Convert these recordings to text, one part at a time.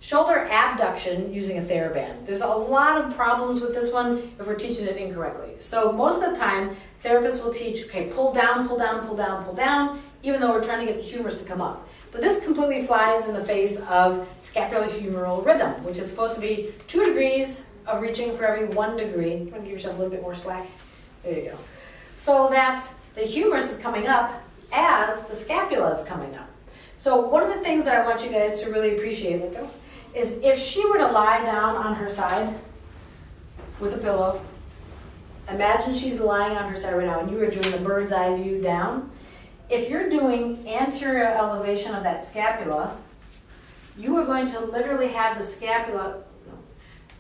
shoulder abduction using a TheraBand. There's a lot of problems with this one if we're teaching it incorrectly. So most of the time, therapists will teach, okay, pull down, pull down, pull down, pull down, even though we're trying to get the humerus to come up. But this completely flies in the face of scapulohumeral rhythm, which is supposed to be 2 degrees of reaching for every 1 degree. You want to give yourself a little bit more slack? There you go. So that the humerus is coming up as the scapula is coming up. So one of the things that I want you guys to really appreciate, is if she were to lie down on her side with a pillow, imagine she's lying on her side right now and you are doing the bird's eye view down. If you're doing anterior elevation of that scapula, you are going to literally have the scapula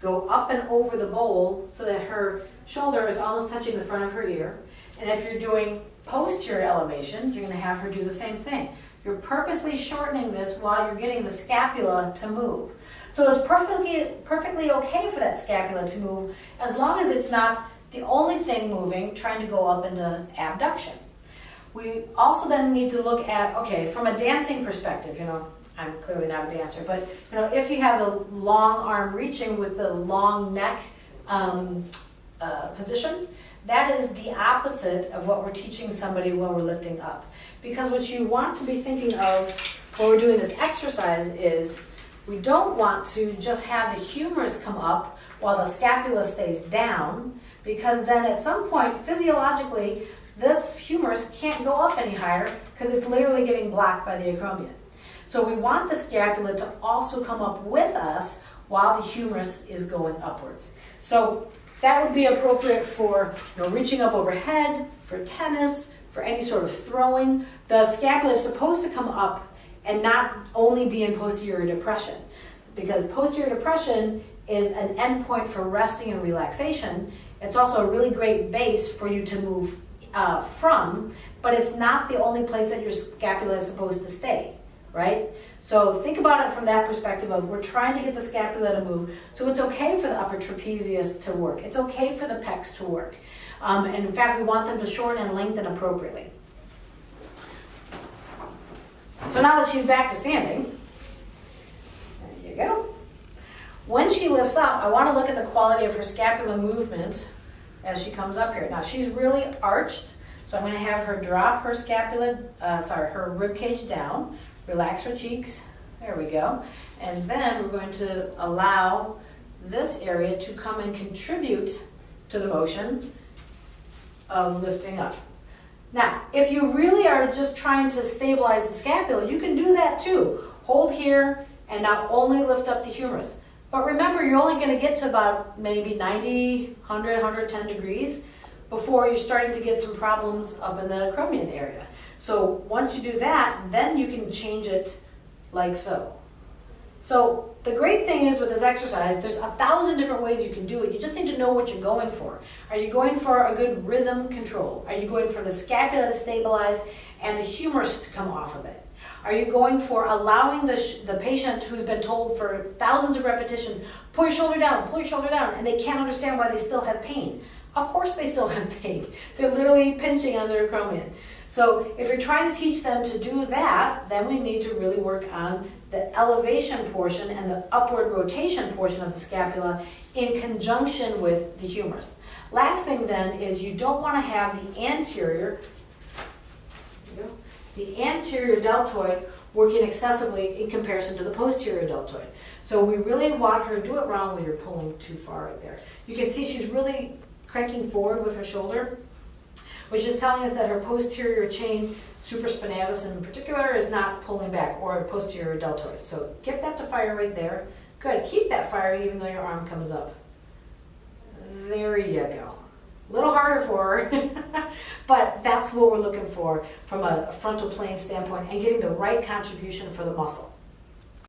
go up and over the bowl so that her shoulder is almost touching the front of her ear. And if you're doing posterior elevation, you're going to have her do the same thing. You're purposely shortening this while you're getting the scapula to move. So it's perfectly okay for that scapula to move as long as it's not the only thing moving, trying to go up into abduction. We also then need to look at, okay, from a dancing perspective, I'm clearly not a dancer, but if you have the long arm reaching with the long neck position, that is the opposite of what we're teaching somebody when we're lifting up. Because what you want to be thinking of when we're doing this exercise is we don't want to just have the humerus come up while the scapula stays down, because then at some point physiologically this humerus can't go up any higher because it's literally getting blocked by the acromion. So we want the scapula to also come up with us while the humerus is going upwards. So that would be appropriate for reaching up overhead, for tennis, for any sort of throwing. The scapula is supposed to come up and not only be in posterior depression, because posterior depression is an endpoint for resting and relaxation. It's also a really great base for you to move from, but it's not the only place that your scapula is supposed to stay, right? So think about it from that perspective of we're trying to get the scapula to move. So it's okay for the upper trapezius to work. It's okay for the pecs to work. And in fact, we want them to shorten and lengthen appropriately. So now that she's back to standing, there you go. When she lifts up, I want to look at the quality of her scapular movement as she comes up here. Now she's really arched, so I'm going to have her drop her her rib cage down, relax her cheeks, there we go. And then we're going to allow this area to come and contribute to the motion of lifting up. Now, if you really are just trying to stabilize the scapula, you can do that too. Hold here and now only lift up the humerus. But remember, you're only going to get to about maybe 90, 100, 110 degrees before you're starting to get some problems up in the acromion area. So once you do that, then you can change it like so. So the great thing is with this exercise, there's 1,000 different ways you can do it. You just need to know what you're going for. Are you going for a good rhythm control? Are you going for the scapula to stabilize and the humerus to come off of it? Are you going for allowing the patient who's been told for thousands of repetitions, pull your shoulder down, and they can't understand why they still have pain? Of course they still have pain. They're literally pinching on their acromion. So if you're trying to teach them to do that, then we need to really work on the elevation portion and the upward rotation portion of the scapula in conjunction with the humerus. Last thing then is you don't want to have the anterior deltoid working excessively in comparison to the posterior deltoid. So we really want her to do it wrong when you're pulling too far right there. You can see she's really cranking forward with her shoulder, which is telling us that her posterior chain supraspinatus in particular is not pulling back, or posterior deltoid. So get that to fire right there. Good, keep that firing even though your arm comes up. There you go. A little harder for her, but that's what we're looking for from a frontal plane standpoint and getting the right contribution for the muscle.